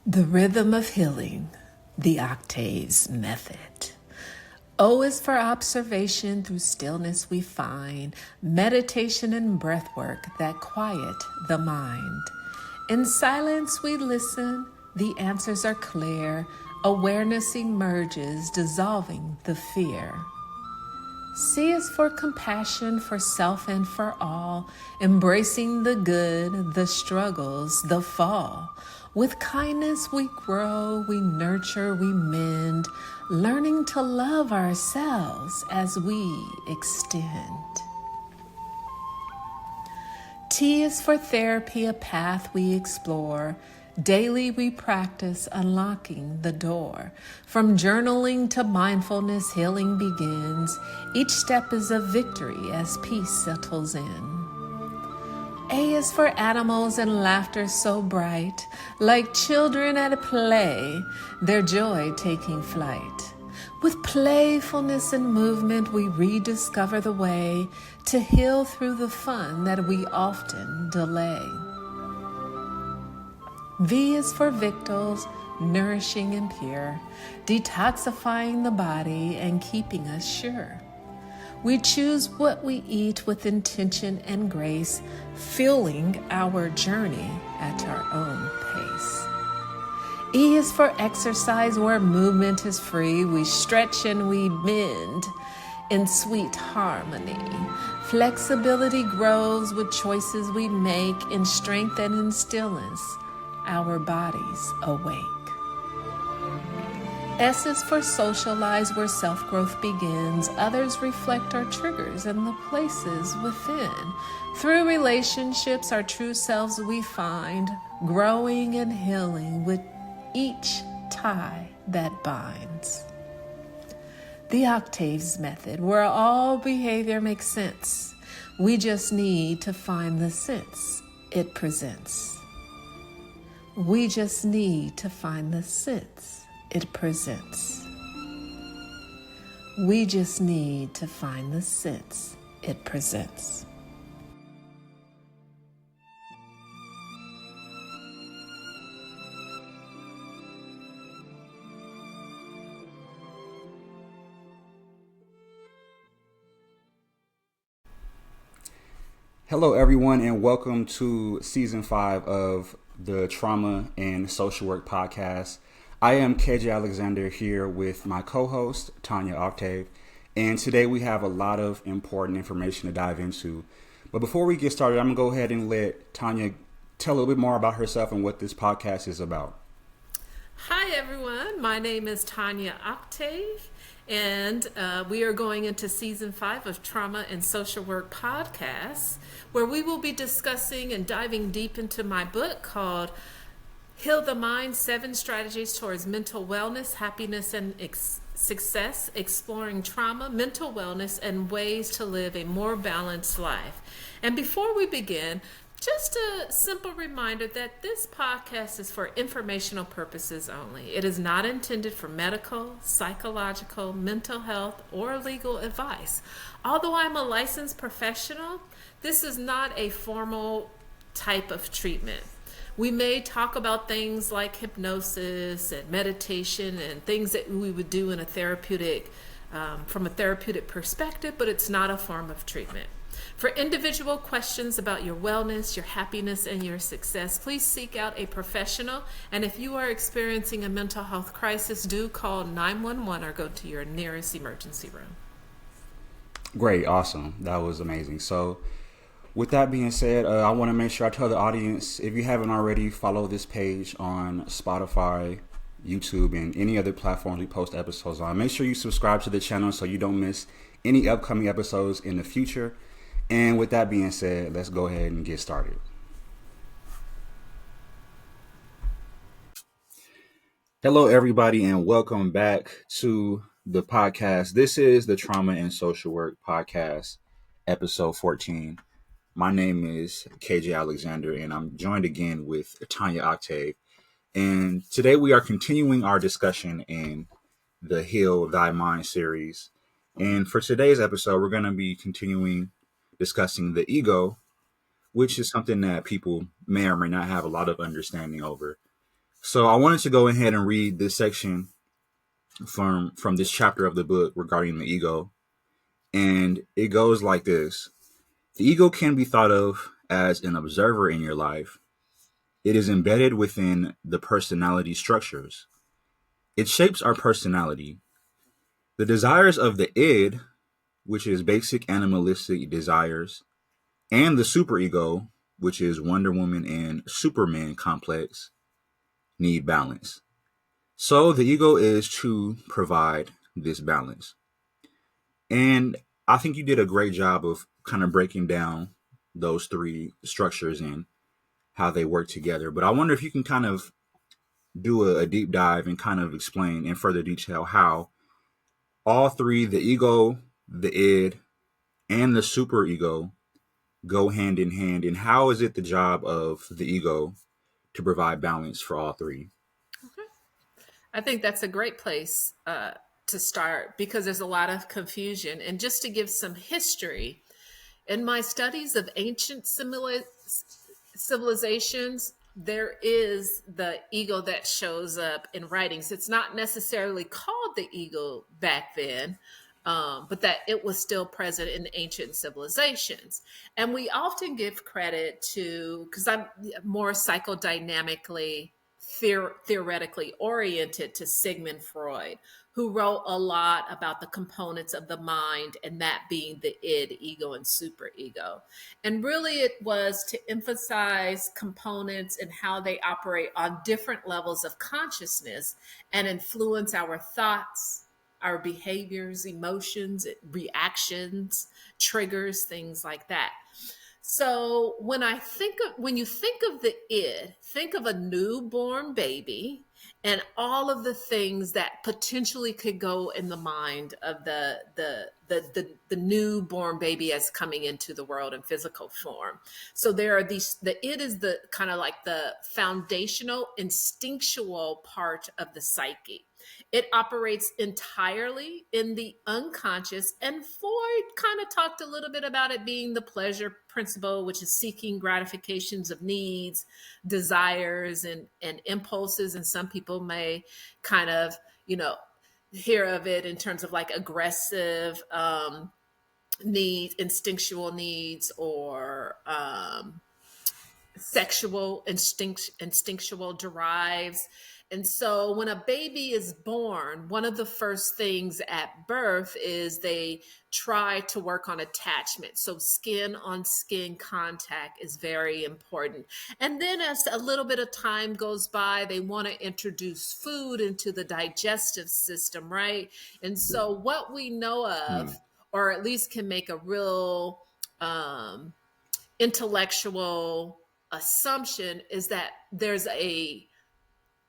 The rhythm of healing, the octaves method. O is for observation, through stillness we find meditation and breath work that quiet the mind. In silence we listen, the answers are clear, awareness emerges, dissolving the fear. C is for compassion, for self and for all, embracing the good, the struggles, the fall. With kindness we grow, we nurture, we mend, learning to love ourselves as we extend. T is for therapy, a path we explore. Daily we practice unlocking the door. From journaling to mindfulness, healing begins. Each step is a victory as peace settles in. A is for animals and laughter so bright, like children at a play, their joy taking flight. With playfulness and movement, we rediscover the way to heal through the fun that we often delay. V is for victuals, nourishing and pure, detoxifying the body and keeping us sure. We choose what we eat with intention and grace, fueling our journey at our own pace. E is for exercise, where movement is free. We stretch and we bend in sweet harmony. Flexibility grows with choices we make. In strength and in stillness, our bodies awake. S is for socialize, where self-growth begins. Others reflect our triggers and the places within. Through relationships, our true selves we find, growing and healing with each tie that binds. The octaves method, where all behavior makes sense. We just need to find the sense it presents. We just need to find the sense it presents. We just need to find the sense it presents. Hello, everyone, and welcome to Season 5 of the Trauma and Social Work Podcast. I am KJ Alexander here with my co-host, Tonya Octave, and today we have a lot of important information to dive into. But before we get started, I'm going to go ahead and let Tonya tell a little bit more about herself and what this podcast is about. Hi, everyone. My name is Tonya Octave, and we are going into Season 5 of Trauma and Social Work Podcasts, where we will be discussing and diving deep into my book called Heal the Mind, 7 Strategies Towards Mental Wellness, Happiness, and Success, Exploring Trauma, Mental Wellness, and Ways to Live a More Balanced Life. And before we begin, just a simple reminder that this podcast is for informational purposes only. It is not intended for medical, psychological, mental health, or legal advice. Although I'm a licensed professional, this is not a formal type of treatment. We may talk about things like hypnosis and meditation and things that we would do in a therapeutic, from a therapeutic perspective, but it's not a form of treatment. For individual questions about your wellness, your happiness, and your success, please seek out a professional. And if you are experiencing a mental health crisis, do call 911 or go to your nearest emergency room. Great, awesome. That was amazing. So with that being said, I want to make sure I tell the audience, if you haven't already, follow this page on Spotify, YouTube, and any other platforms we post episodes on. Make sure you subscribe to the channel so you don't miss any upcoming episodes in the future. And with that being said, let's go ahead and get started. Hello, everybody, and welcome back to the podcast. This is the Trauma and Social Work Podcast, episode 14. My name is KJ Alexander, and I'm joined again with Tonya Octave. And today we are continuing our discussion in the Heal Thy Mind series. And for today's episode, we're going to be continuing discussing the ego, which is something that people may or may not have a lot of understanding over. So I wanted to go ahead and read this section from this chapter of the book regarding the ego. And it goes like this. The ego can be thought of as an observer in your life. It is embedded within the personality structures. It shapes our personality. The desires of the id, which is basic animalistic desires, and the superego, which is Wonder Woman and Superman complex, need balance. So the ego is to provide this balance. And I think you did a great job of kind of breaking down those three structures and how they work together. But I wonder if you can kind of do a deep dive and kind of explain in further detail how all three, the ego, the id, and the superego, go hand in hand. And how is it the job of the ego to provide balance for all three? Okay. I think that's a great place to start because there's a lot of confusion. And just to give some history, in my studies of ancient civilizations, there is the ego that shows up in writings. It's not necessarily called the ego back then, but that it was still present in ancient civilizations. And we often give credit to, because I'm more psychodynamically theoretically oriented, to Sigmund Freud, who wrote a lot about the components of the mind, and that being the id, ego, and superego. And really, it was to emphasize components and how they operate on different levels of consciousness and influence our thoughts, our behaviors, emotions, reactions, triggers, things like that. So when you think of the id, think of a newborn baby and all of the things that potentially could go in the mind of the newborn baby as coming into the world in physical form. So there are these, the id is the kind of like the foundational instinctual part of the psyche. It operates entirely in the unconscious, and Freud kind of talked a little bit about it being the pleasure principle, which is seeking gratifications of needs, desires, and impulses. And some people may kind of, hear of it in terms of like aggressive needs, instinctual needs, or instinctual derives. And so when a baby is born, one of the first things at birth is they try to work on attachment. So skin on skin contact is very important. And then as a little bit of time goes by, they want to introduce food into the digestive system, right? And so what we know Hmm. of, or at least can make a real intellectual assumption, is that there's a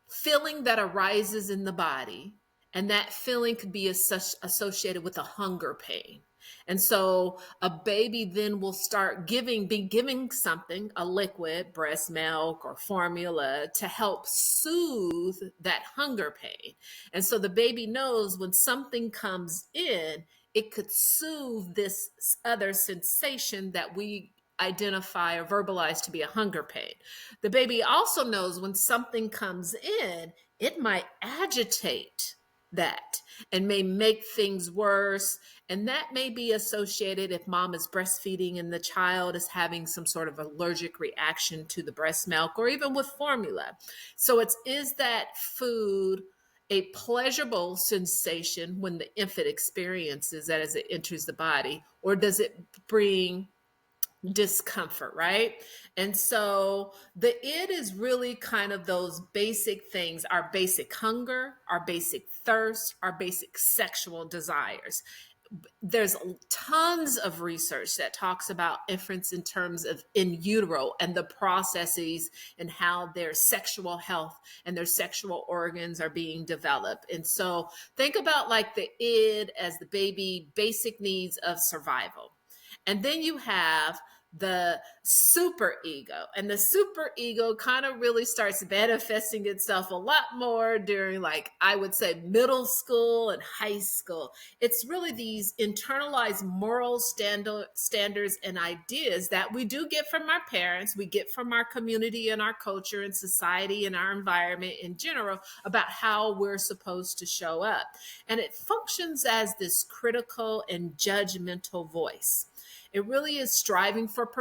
feeling that arises in the body, and that feeling could be associated with a hunger pain. And so a baby then will be giving something, a liquid, breast milk or formula, to help soothe that hunger pain. And so the baby knows when something comes in, it could soothe this other sensation that we identify or verbalize to be a hunger pain. The baby also knows when something comes in, it might agitate that and may make things worse. And that may be associated if mom is breastfeeding and the child is having some sort of allergic reaction to the breast milk or even with formula. So is that food a pleasurable sensation when the infant experiences that as it enters the body, or does it bring discomfort, right? And so the id is really kind of those basic things: our basic hunger, our basic thirst, our basic sexual desires. There's tons of research that talks about infants in terms of in utero and the processes and how their sexual health and their sexual organs are being developed. And so think about like the id as the baby basic needs of survival. And then you have the super ego. And the super ego kind of really starts manifesting itself a lot more during, like, I would say, middle school and high school. It's really these internalized moral standards and ideas that we do get from our parents, we get from our community and our culture and society and our environment in general about how we're supposed to show up. And it functions as this critical and judgmental voice. It really is striving for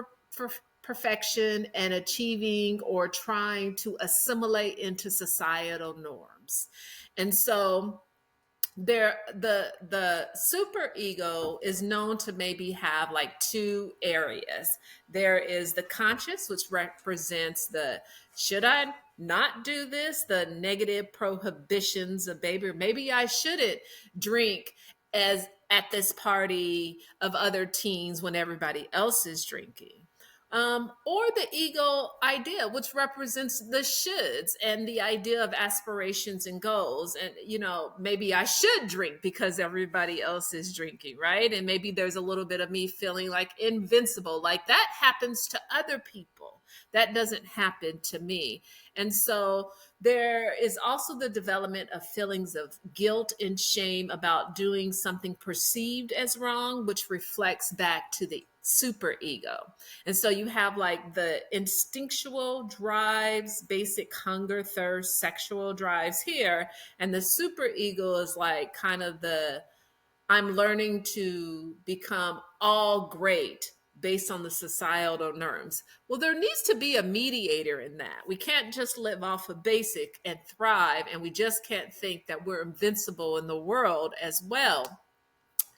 perfection and achieving or trying to assimilate into societal norms. And so the super ego is known to maybe have like two areas. There is the conscious, which represents the should I not do this, the negative prohibitions of baby, maybe I shouldn't drink as at this party of other teens when everybody else is drinking. Or the ego idea, which represents the shoulds and the idea of aspirations and goals. And, maybe I should drink because everybody else is drinking, right? And maybe there's a little bit of me feeling like invincible, like that happens to other people. That doesn't happen to me. And so there is also the development of feelings of guilt and shame about doing something perceived as wrong, which reflects back to the super ego. And so you have like the instinctual drives, basic hunger, thirst, sexual drives here. And the super ego is like kind of the I'm learning to become all great based on the societal norms. Well, there needs to be a mediator in that. We can't just live off of basic and thrive, and we just can't think that we're invincible in the world as well.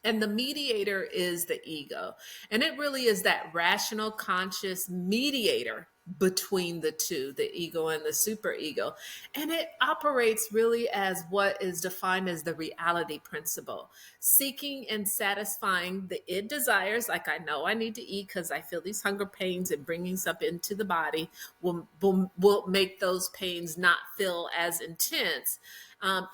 And the mediator is the ego. And it really is that rational, conscious mediator between the two, the ego and the superego. And it operates really as what is defined as the reality principle, seeking and satisfying the id desires. Like, I know I need to eat because I feel these hunger pains, and bringing something into the body will make those pains not feel as intense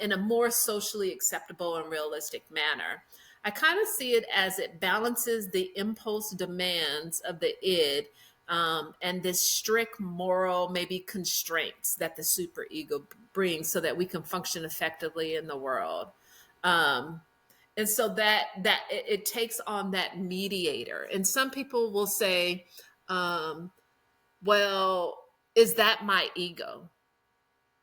in a more socially acceptable and realistic manner. I kind of see it as it balances the impulse demands of the id and this strict moral, maybe constraints that the superego brings so that we can function effectively in the world. Um, and so it takes on that mediator. And some people will say, well, is that my ego?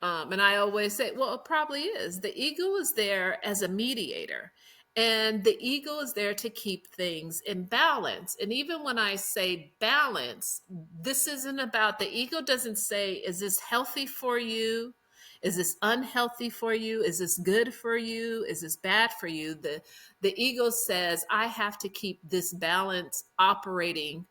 And I always say, well, it probably is. The ego is there as a mediator, and the ego is there to keep things in balance. And even when I say balance, this isn't about the ego, doesn't say, is this healthy for you? Is this unhealthy for you? Is this good for you? Is this bad for you? The ego says, I have to keep this balance operating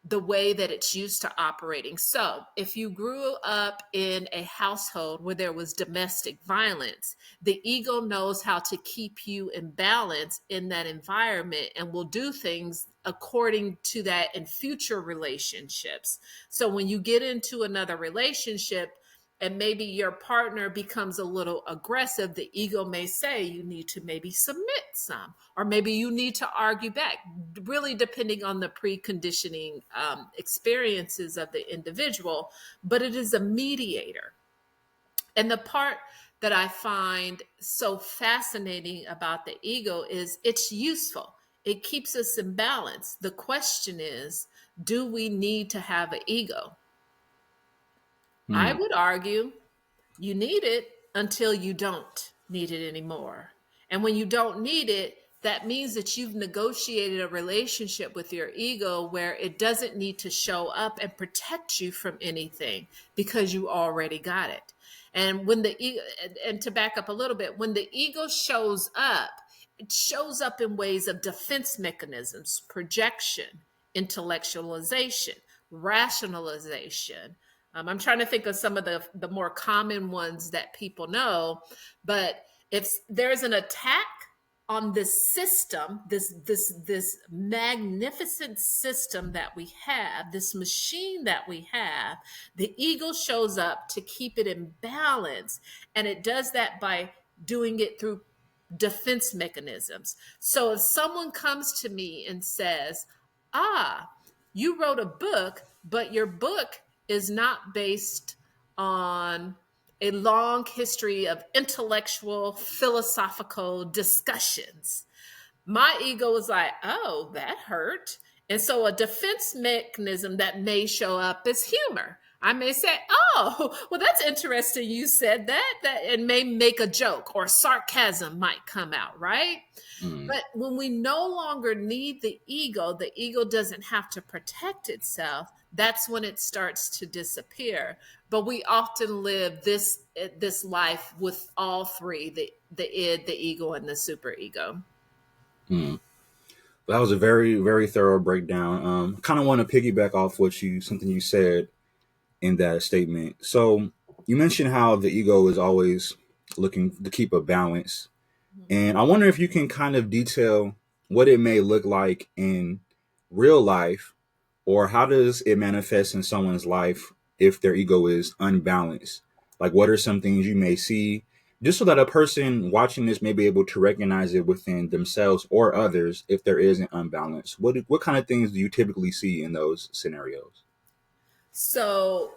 the way that it's used to operating. So, if you grew up in a household where there was domestic violence, the ego knows how to keep you in balance in that environment and will do things according to that in future relationships. So, when you get into another relationship, and maybe your partner becomes a little aggressive, the ego may say you need to maybe submit some, or maybe you need to argue back, really depending on the preconditioning experiences of the individual. But it is a mediator. And the part that I find so fascinating about the ego is it's useful. It keeps us in balance. The question is, do we need to have an ego? I Hmm. would argue you need it until you don't need it anymore. And when you don't need it, that means that you've negotiated a relationship with your ego where it doesn't need to show up and protect you from anything because you already got it. And when the ego, and to back up a little bit, when the ego shows up, it shows up in ways of defense mechanisms, projection, intellectualization, rationalization. I'm trying to think of some of the more common ones that people know, but if there's an attack on this system, this magnificent system that we have, this machine that we have, the ego shows up to keep it in balance, and it does that by doing it through defense mechanisms. So if someone comes to me and says, ah, You wrote a book, but your book is not based on a long history of intellectual, philosophical discussions. My ego was like, oh, that hurt. And so a defense mechanism that may show up is humor. I may say, oh, well, that's interesting. You said that it may make a joke, or sarcasm might come out, right? Mm, But when we no longer need the ego doesn't have to protect itself. That's when it starts to disappear. But we often live this life with all three, the id, the ego, and the superego. mm. That was a very, very thorough breakdown. Kind of want to piggyback off something you said in that statement. So you mentioned how the ego is always looking to keep a balance. And I wonder if you can kind of detail what it may look like in real life, or how does it manifest in someone's life if their ego is unbalanced? Like, what are some things you may see, just so that a person watching this may be able to recognize it within themselves or others if there is an unbalance? What kind of things do you typically see in those scenarios? So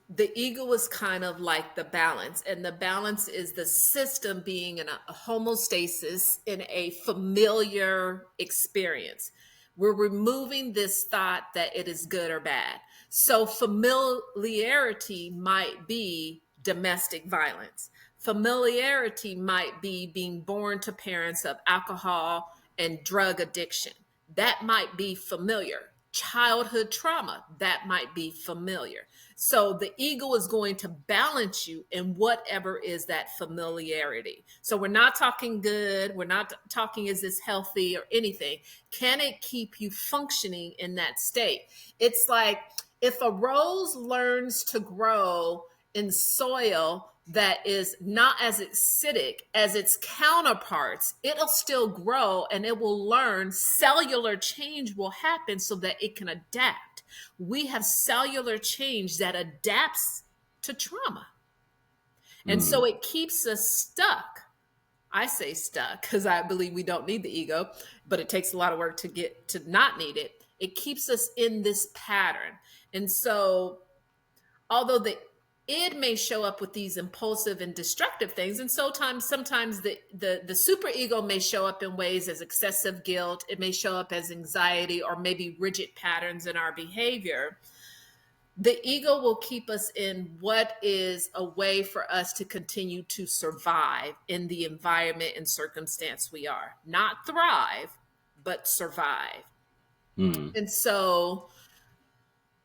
the ego is kind of like the balance, and the balance is the system being in a homeostasis in a familiar experience. We're removing this thought that it is good or bad. So familiarity might be domestic violence. Familiarity might be being born to parents of alcohol and drug addiction. That might be familiar. Childhood trauma, that might be familiar. So the ego is going to balance you in whatever is that familiarity. So we're not talking good, we're not talking is this healthy or anything. Can it keep you functioning in that state? It's like if a rose learns to grow in soil that is not as acidic as its counterparts, it'll still grow and it will learn. Cellular change will happen so that it can adapt. We have cellular change that adapts to trauma. And Mm, so it keeps us stuck. I say stuck because I believe we don't need the ego, but it takes a lot of work to get to not need it. It keeps us in this pattern. And so although the id may show up with these impulsive and destructive things, and sometimes the super ego may show up in ways as excessive guilt, it may show up as anxiety, or maybe rigid patterns in our behavior. The ego will keep us in what is a way for us to continue to survive in the environment and circumstance we are. Not thrive, but survive. mm, And so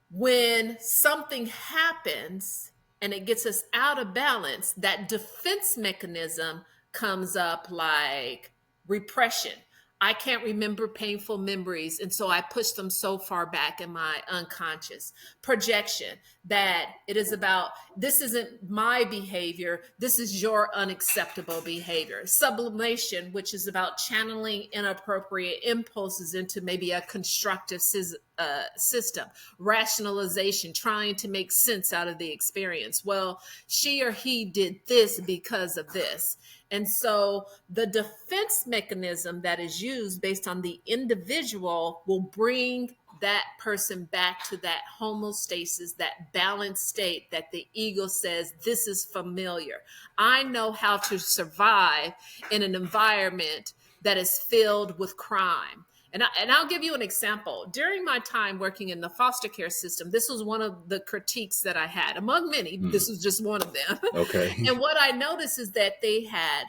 when something happens and it gets us out of balance, that defense mechanism comes up, like repression. I can't remember painful memories, and so I push them so far back in my unconscious. Projection, that it is about, this isn't my behavior, this is your unacceptable behavior. Sublimation, which is about channeling inappropriate impulses into maybe a constructive system. Rationalization, trying to make sense out of the experience. Well, she or he did this because of this. And so the defense mechanism that is used based on the individual will bring that person back to that homeostasis, that balanced state that the ego says, this is familiar. I know how to survive in an environment that is filled with crime. And I'll give you an example. During my time working in the foster care system, this was one of the critiques that I had. Among many, mm. this was just one of them. Okay. And what I noticed is that they had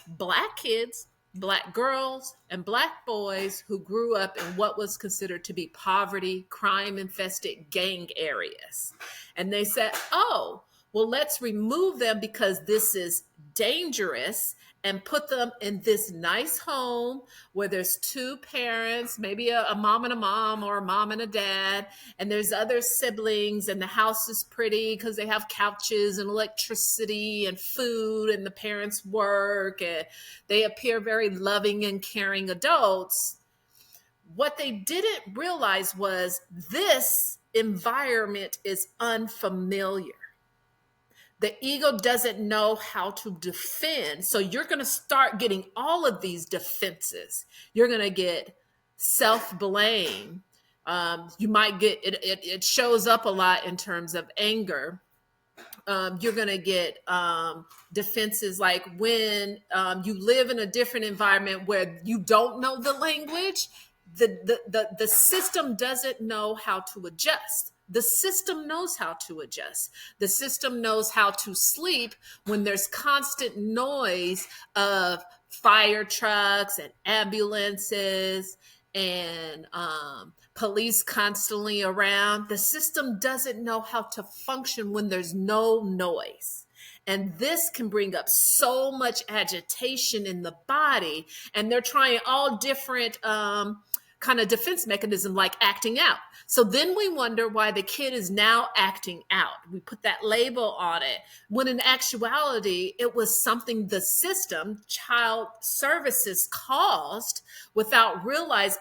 Black kids, Black girls, and Black boys who grew up in what was considered to be poverty, crime-infested gang areas. And they said, oh, well, let's remove them because this is dangerous, and put them in this nice home where there's two parents, maybe a mom and a mom, or a mom and a dad, and there's other siblings, and the house is pretty because they have couches and electricity and food, and the parents work, and they appear very loving and caring adults. What they didn't realize was this environment is unfamiliar. The ego doesn't know how to defend. So you're going to start getting all of these defenses. You're going to get self-blame. You might get it shows up a lot in terms of anger. You're going to get defenses like when you live in a different environment where you don't know the language, the system doesn't know how to adjust. The system knows how to adjust. The system knows how to sleep when there's constant noise of fire trucks and ambulances and police constantly around. The system doesn't know how to function when there's no noise. And this can bring up so much agitation in the body. And they're trying all different kind of defense mechanism, like acting out. So then we wonder why the kid is now acting out. We put that label on it, when in actuality, it was something the system, child services, caused without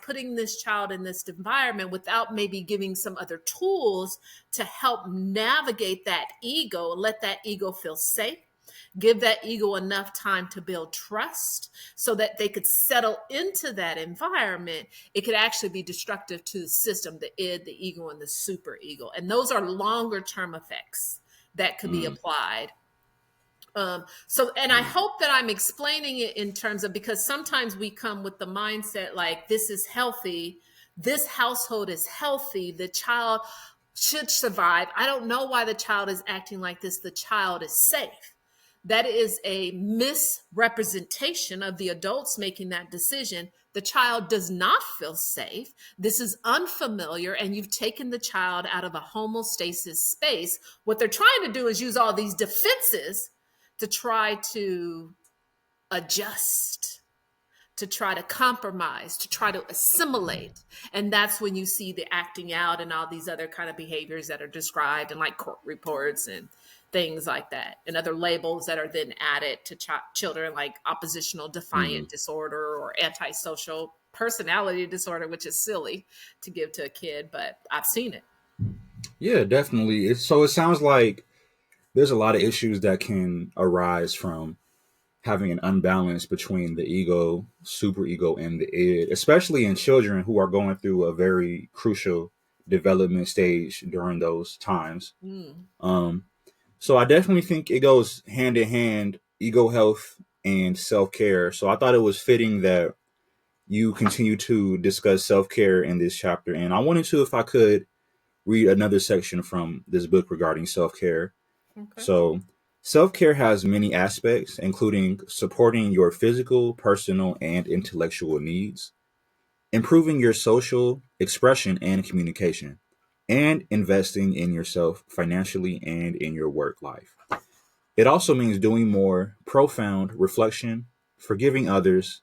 putting this child in this environment, without maybe giving some other tools to help navigate that ego, let that ego feel safe. Give that ego enough time to build trust so that they could settle into that environment. It could actually be destructive to the system, the id, the ego, and the superego. And those are longer term effects that could be applied. And I hope that I'm explaining it in terms of, because sometimes we come with the mindset like, this is healthy, this household is healthy, the child should survive. I don't know why the child is acting like this. The child is safe. That is a misrepresentation of the adults making that decision. The child does not feel safe. This is unfamiliar, and you've taken the child out of a homeostasis space. What they're trying to do is use all these defenses to try to adjust, to try to compromise, to try to assimilate. And that's when you see the acting out and all these other kind of behaviors that are described in like court reports and things like that, and other labels that are then added to children, like oppositional defiant disorder or antisocial personality disorder, which is silly to give to a kid, but I've seen it. Yeah, definitely. So it sounds like there's a lot of issues that can arise from having an unbalance between the ego, superego, and the id, especially in children who are going through a very crucial development stage during those times. Um, so I definitely think it goes hand in hand, ego health and self care. So I thought it was fitting that you continue to discuss self care in this chapter. And I wanted to, if I could, read another section from this book regarding self care. Okay. So, self care has many aspects, including supporting your physical, personal, and intellectual needs, improving your social expression and communication, and investing in yourself financially and in your work life. It also means doing more profound reflection, forgiving others,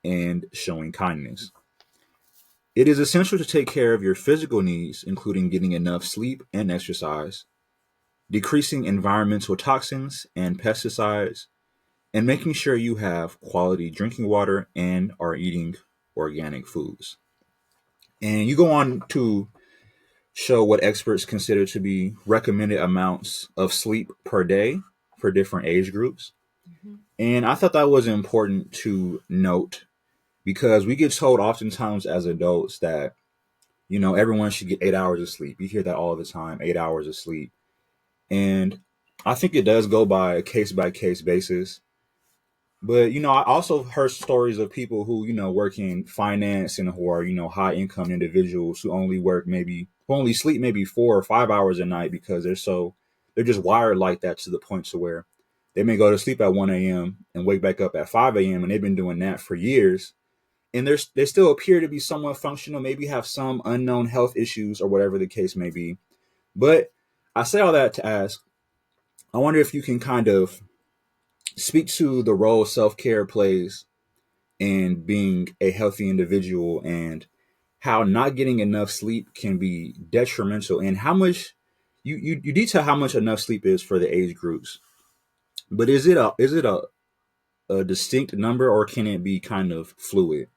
and showing kindness. It is essential to take care of your physical needs, including getting enough sleep and exercise, decreasing environmental toxins and pesticides, and making sure you have quality drinking water and are eating organic foods. And you go on to show what experts consider to be recommended amounts of sleep per day for different age groups. Mm-hmm. And I thought that was important to note because we get told oftentimes as adults that, everyone should get 8 hours of sleep. You hear that all the time, 8 hours of sleep. And I think it does go by by case basis. But, I also heard stories of people who, work in finance and who are, high income individuals who only sleep maybe 4 or 5 hours a night because they're just wired like that to the point to where they may go to sleep at 1 a.m. and wake back up at 5 a.m. and they've been doing that for years. And they still appear to be somewhat functional, maybe have some unknown health issues or whatever the case may be. But I say all that to ask, I wonder if you can kind of speak to the role self-care plays in being a healthy individual and how not getting enough sleep can be detrimental and how much you detail how much enough sleep is for the age groups. But is it a distinct number or can it be kind of fluid?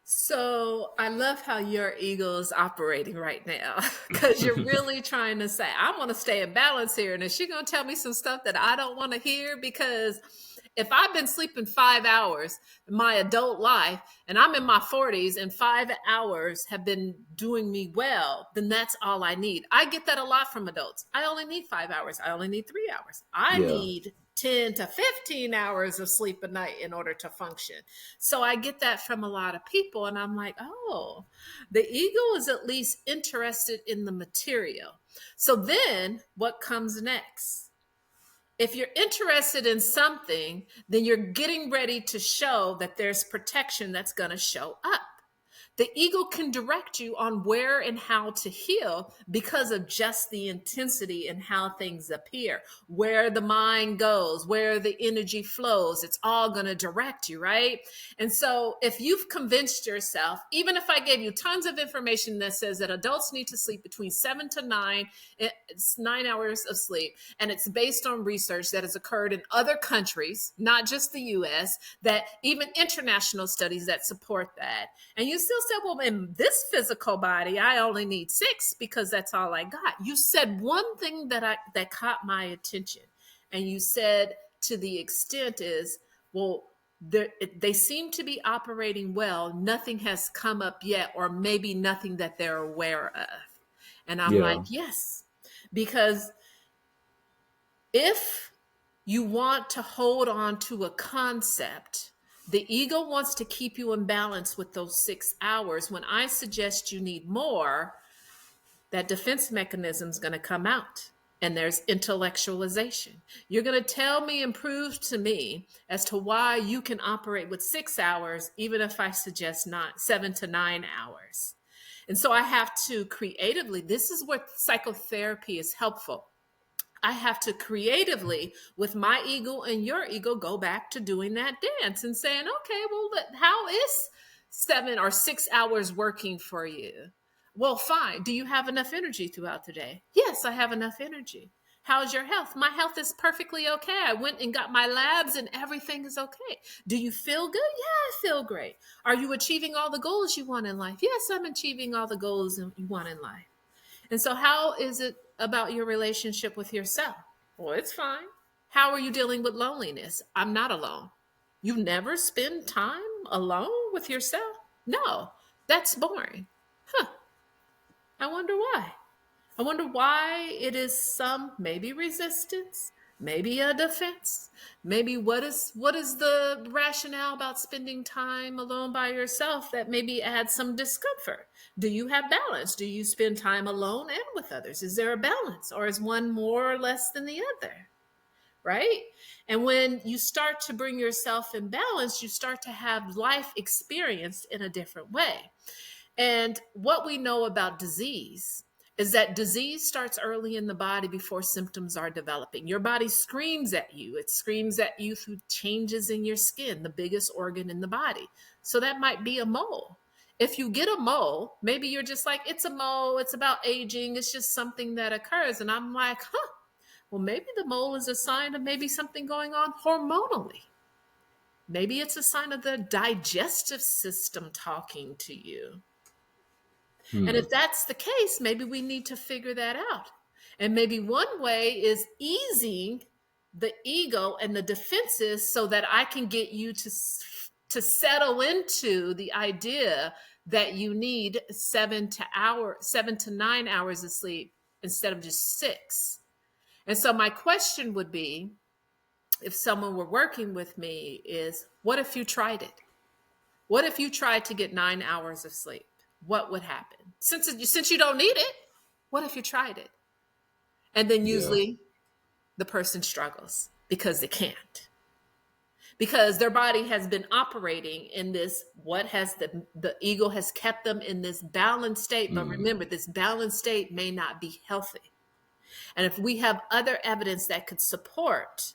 So I love how your ego is operating right now because you're really trying to say, I want to stay in balance here. And is she going to tell me some stuff that I don't want to hear? Because If I've been sleeping 5 hours in my adult life and I'm in my 40s and 5 hours have been doing me well, then that's all I need. I get that a lot from adults. I only need 5 hours. I only need 3 hours. I Yeah. need 10 to 15 hours of sleep a night in order to function. So I get that from a lot of people. And I'm like, oh, the ego is at least interested in the material. So then what comes next? If you're interested in something, then you're getting ready to show that there's protection that's going to show up. The ego can direct you on where and how to heal because of just the intensity and how things appear, where the mind goes, where the energy flows. It's all going to direct you, right? And so if you've convinced yourself, even if I gave you tons of information that says that adults need to sleep between 7 to 9, it's 9 hours of sleep, and it's based on research that has occurred in other countries, not just the US, that even international studies that support that. And you still said, well, in this physical body, I only need 6 because that's all I got. You said one thing that caught my attention. And you said to the extent is, well, they seem to be operating well. Nothing has come up yet, or maybe nothing that they're aware of. And I'm like, Yeah. yes, because if you want to hold on to a concept, the ego wants to keep you in balance with those 6 hours. When I suggest you need more, that defense mechanism is going to come out. And there's intellectualization. You're going to tell me and prove to me as to why you can operate with 6 hours, even if I suggest not 7 to 9 hours. And so I have to creatively, this is where psychotherapy is helpful. I have to creatively, with my ego and your ego, go back to doing that dance and saying, okay, well, how is 7 or 6 hours working for you? Well, fine. Do you have enough energy throughout the day? Yes, I have enough energy. How's your health? My health is perfectly okay. I went and got my labs and everything is okay. Do you feel good? Yeah, I feel great. Are you achieving all the goals you want in life? Yes, I'm achieving all the goals you want in life. And so, how is it about your relationship with yourself? Well, it's fine. How are you dealing with loneliness? I'm not alone. You never spend time alone with yourself? No, that's boring. Huh. I wonder why. I wonder why it is some maybe resistance, maybe a defense, maybe what is the rationale about spending time alone by yourself that maybe adds some discomfort? Do you have balance? Do you spend time alone and with others? Is there a balance, or is one more or less than the other? Right? And when you start to bring yourself in balance, you start to have life experienced in a different way. And what we know about disease is that disease starts early in the body before symptoms are developing. Your body screams at you. It screams at you through changes in your skin, the biggest organ in the body. So that might be a mole. If you get a mole, maybe you're just like, it's a mole, it's about aging, it's just something that occurs. And I'm like, well, maybe the mole is a sign of maybe something going on hormonally. Maybe it's a sign of the digestive system talking to you. And Hmm. if that's the case, maybe we need to figure that out. And maybe one way is easing the ego and the defenses so that I can get you to settle into the idea that you need 7 to 9 hours of sleep instead of just 6. And so my question would be, if someone were working with me, is what if you tried it? What if you tried to get 9 hours of sleep? What would happen? Since you don't need it, what if you tried it? And then Yeah. usually the person struggles because they can't. Because their body has been operating in this, what has the ego has kept them in this balanced state. But Hmm. remember, this balanced state may not be healthy. And if we have other evidence that could support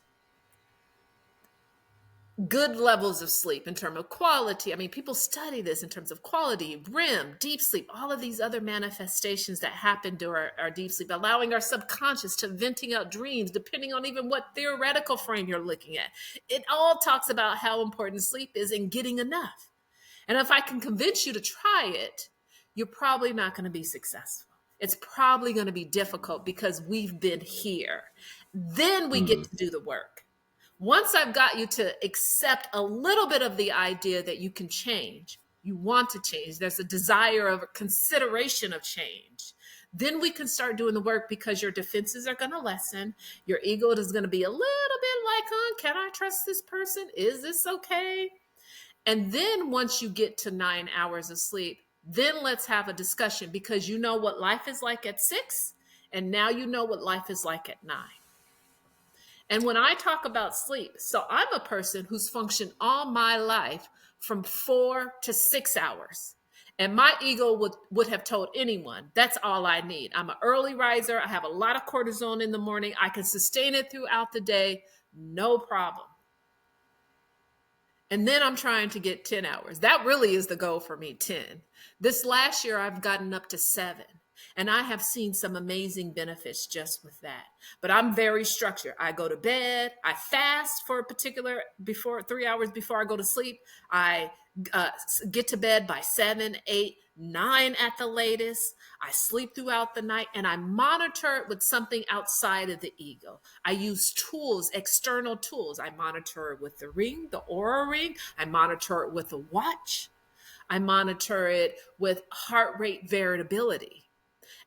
good levels of sleep in terms of quality. I mean, people study this in terms of quality, REM, deep sleep, all of these other manifestations that happen during our deep sleep, allowing our subconscious to venting out dreams, depending on even what theoretical frame you're looking at. It all talks about how important sleep is and getting enough. And if I can convince you to try it, you're probably not going to be successful. It's probably going to be difficult because we've been here. Then we Hmm. get to do the work. Once I've got you to accept a little bit of the idea that you can change, you want to change, there's a desire of a consideration of change, then we can start doing the work because your defenses are going to lessen. Your ego is going to be a little bit like, can I trust this person? Is this okay? And then once you get to 9 hours of sleep, then let's have a discussion because you know what life is like at 6, and now you know what life is like at 9. And when I talk about sleep, so I'm a person who's functioned all my life from 4 to 6 hours. And my ego would have told anyone that's all I need. I'm an early riser. I have a lot of cortisol in the morning. I can sustain it throughout the day, no problem. And then I'm trying to get 10 hours. That really is the goal for me, 10. This last year, I've gotten up to 7. And I have seen some amazing benefits just with that. But I'm very structured. I go to bed. I fast for a particular, before 3 hours before I go to sleep. I get to bed by 7, 8, 9 at the latest. I sleep throughout the night and I monitor it with something outside of the ego. I use tools, external tools. I monitor it with the ring, the Aura ring. I monitor it with a watch. I monitor it with heart rate variability.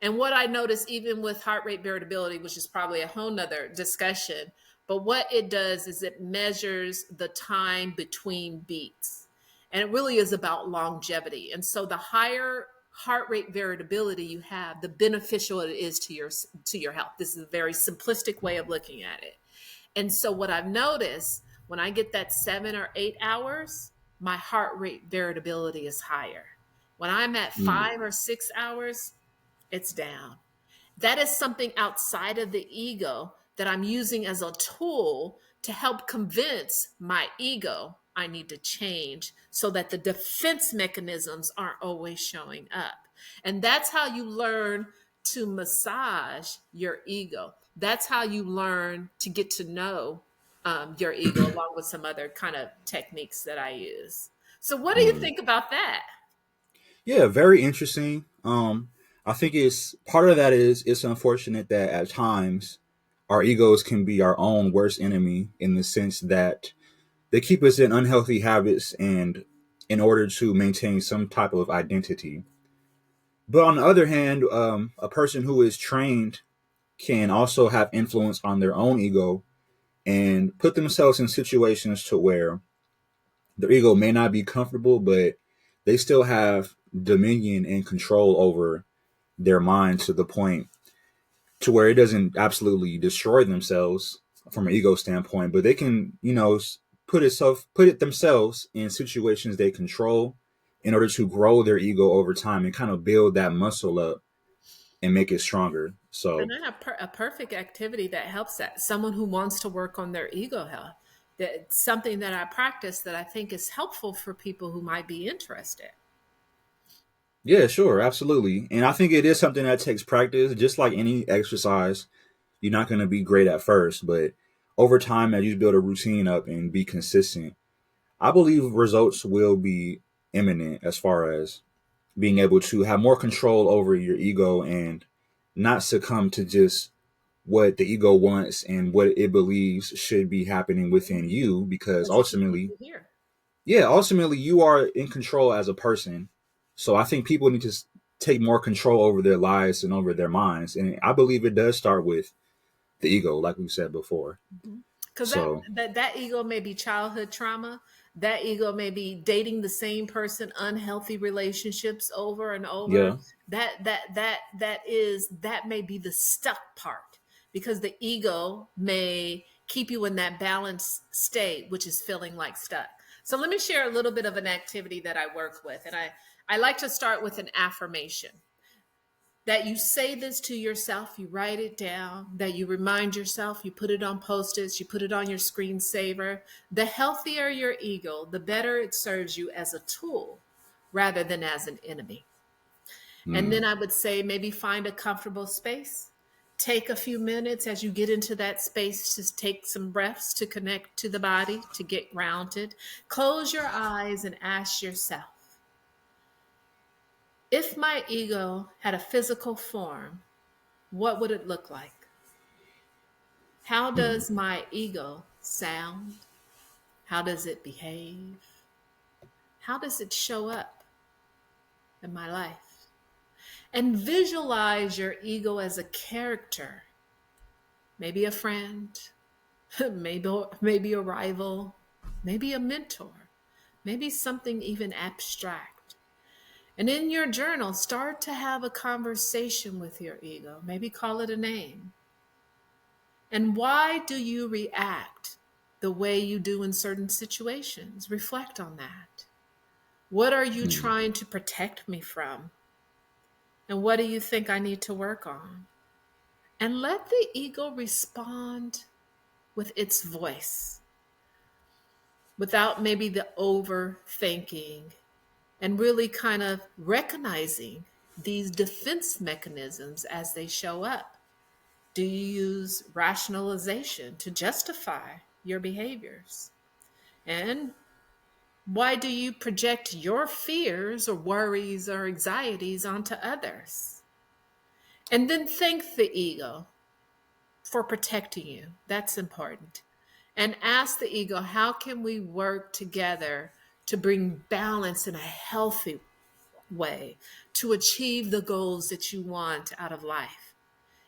And what I notice, even with heart rate variability, which is probably a whole nother discussion, but what it does is it measures the time between beats. And it really is about longevity. And so the higher heart rate variability you have, the beneficial it is to your health. This is a very simplistic way of looking at it. And so what I've noticed, when I get that 7 or 8 hours, my heart rate variability is higher. When I'm at 5 or 6 hours, it's down. That is something outside of the ego that I'm using as a tool to help convince my ego I need to change so that the defense mechanisms aren't always showing up. And that's how you learn to massage your ego. That's how you learn to get to know your ego, along with some other kind of techniques that I use. So, what do you Mm. think about that? Yeah, very interesting. I think it's part of that is it's unfortunate that at times our egos can be our own worst enemy in the sense that they keep us in unhealthy habits and in order to maintain some type of identity. But on the other hand, a person who is trained can also have influence on their own ego and put themselves in situations to where their ego may not be comfortable, but they still have dominion and control over their mind to the point to where it doesn't absolutely destroy themselves from an ego standpoint, but they can, put it themselves in situations they control in order to grow their ego over time and kind of build that muscle up and make it stronger. And So then a perfect activity that helps that someone who wants to work on their ego health. That's something that I practice that I think is helpful for people who might be interested. yeah, sure, absolutely. And I think it is something that takes practice, just like any exercise. You're not going to be great at first, but over time, as you build a routine up and be consistent, I believe results will be imminent as far as being able to have more control over your ego and not succumb to just what the ego wants and what it believes should be happening within you, because Because it's easy ultimately, to hear. yeah, ultimately you are in control as a person. So I think people need to take more control over their lives and over their minds, and I believe it does start with the ego, like we said before. Because So that ego may be childhood trauma. That ego may be dating the same person, unhealthy relationships over and over. yeah. That may be the stuck part, because the ego may keep you in that balanced state, which is feeling like stuck. So let me share a little bit of an activity that I work with, and I like to start with an affirmation. That you say this to yourself, you write it down, that you remind yourself, you put it on post-its, you put it on your screensaver. The healthier your ego, the better it serves you as a tool rather than as an enemy. And then Mm. I would say maybe find a comfortable space. Take a few minutes as you get into that space to take some breaths to connect to the body, to get grounded. Close your eyes and ask yourself, if my ego had a physical form, what would it look like? How does my ego sound? How does it behave? How does it show up in my life? And visualize your ego as a character, maybe a friend, maybe a rival, maybe a mentor, maybe something even abstract. And in your journal, start to have a conversation with your ego. Maybe call it a name. And why do you react the way you do in certain situations? Reflect on that. What are you Hmm. trying to protect me from? And what do you think I need to work on? And let the ego respond with its voice without maybe the overthinking, and really kind of recognizing these defense mechanisms as they show up. Do you use rationalization to justify your behaviors? And why do you project your fears or worries or anxieties onto others? And then thank the ego for protecting you. That's important. And ask the ego, how can we work together to bring balance in a healthy way to achieve the goals that you want out of life?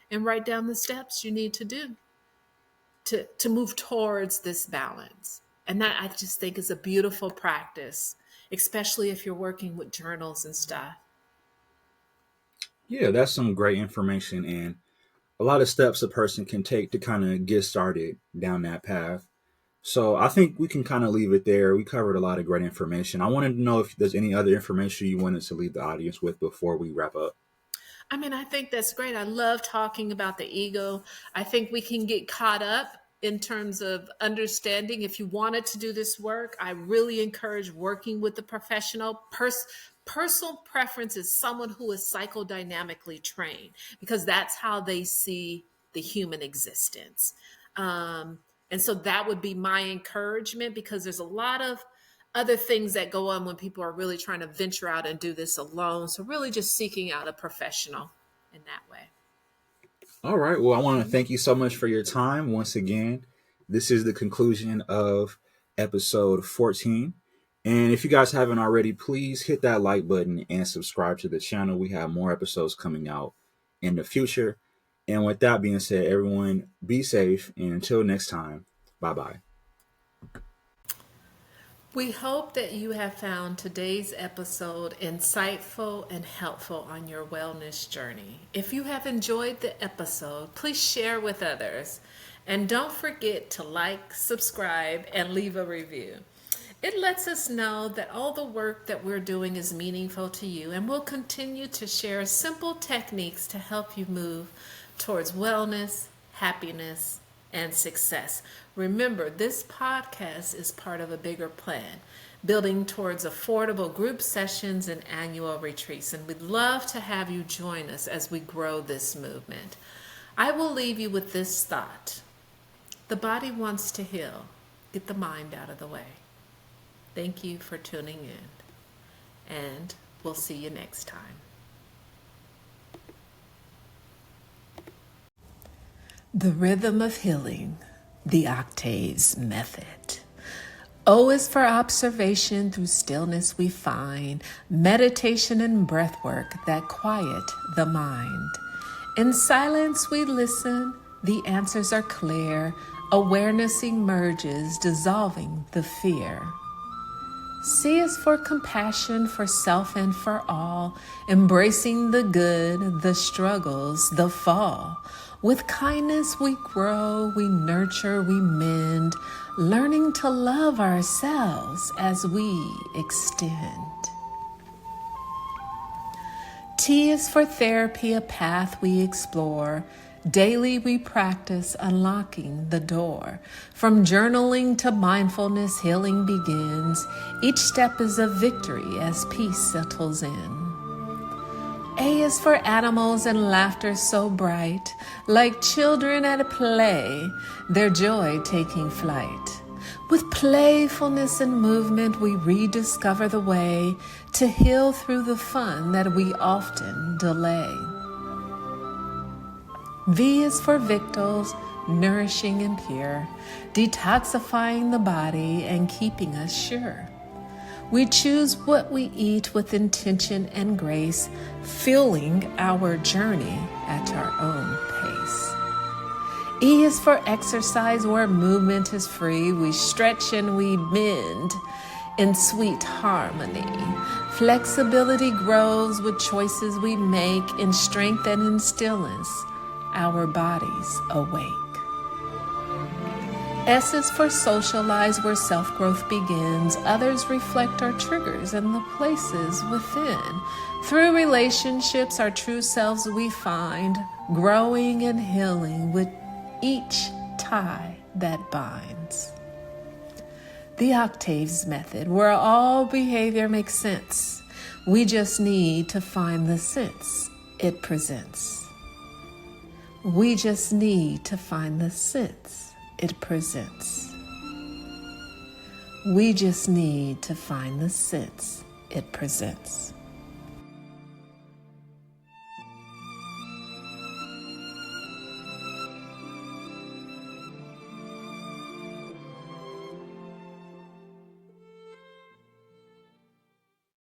And write down the steps you need to do to move towards this balance. And that, I just think, is a beautiful practice, especially if you're working with journals and stuff. Yeah, that's some great information and a lot of steps a person can take to kind of get started down that path. So I think we can kind of leave it there. We covered a lot of great information. I wanted to know if there's any other information you wanted to leave the audience with before we wrap up. I mean, I think that's great. I love talking about the ego. I think we can get caught up in terms of understanding. If you wanted to do this work, I really encourage working with the professional. Personal preference is someone who is psychodynamically trained, because that's how they see the human existence. And so that would be my encouragement, because there's a lot of other things that go on when people are really trying to venture out and do this alone. So really just seeking out a professional in that way. All right. Well, I want to thank you so much for your time once again. This is the conclusion of episode 14. And if you guys haven't already, please hit that like button and subscribe to the channel. We have more episodes coming out in the future. And with that being said, everyone be safe. And until next time, bye bye. We hope that you have found today's episode insightful and helpful on your wellness journey. If you have enjoyed the episode, please share with others. And don't forget to like, subscribe, and leave a review. It lets us know that all the work that we're doing is meaningful to you, and we'll continue to share simple techniques to help you move towards wellness, happiness, and success. Remember, this podcast is part of a bigger plan, building towards affordable group sessions and annual retreats, and we'd love to have you join us as we grow this movement. I will leave you with this thought. The body wants to heal. Get the mind out of the way. Thank you for tuning in, and we'll see you next time. The rhythm of healing, the octaves method. O is for observation, through stillness we find meditation and breath work that quiet the mind. In silence we listen, the answers are clear, awareness emerges, dissolving the fear. C is for compassion, for self and for all, embracing the good, the struggles, the fall. With kindness we grow, we nurture, we mend, learning to love ourselves as we extend. T is for therapy, a path we explore. Daily we practice unlocking the door. From journaling to mindfulness, healing begins. Each step is a victory as peace settles in. A is for animals and laughter so bright, like children at play, their joy taking flight. With playfulness and movement, we rediscover the way to heal through the fun that we often delay. V is for victuals, nourishing and pure, detoxifying the body and keeping us sure. We choose what we eat with intention and grace, fueling our journey at our own pace. E is for exercise, where movement is free. We stretch and we bend in sweet harmony. Flexibility grows with choices we make. In strength and in stillness, our bodies awake. S is for socialize, where self-growth begins. Others reflect our triggers and the places within. Through relationships, our true selves we find, growing and healing with each tie that binds. The octaves method, where all behavior makes sense. We just need to find the sense it presents. We just need to find the sense it presents. We just need to find the sense it presents.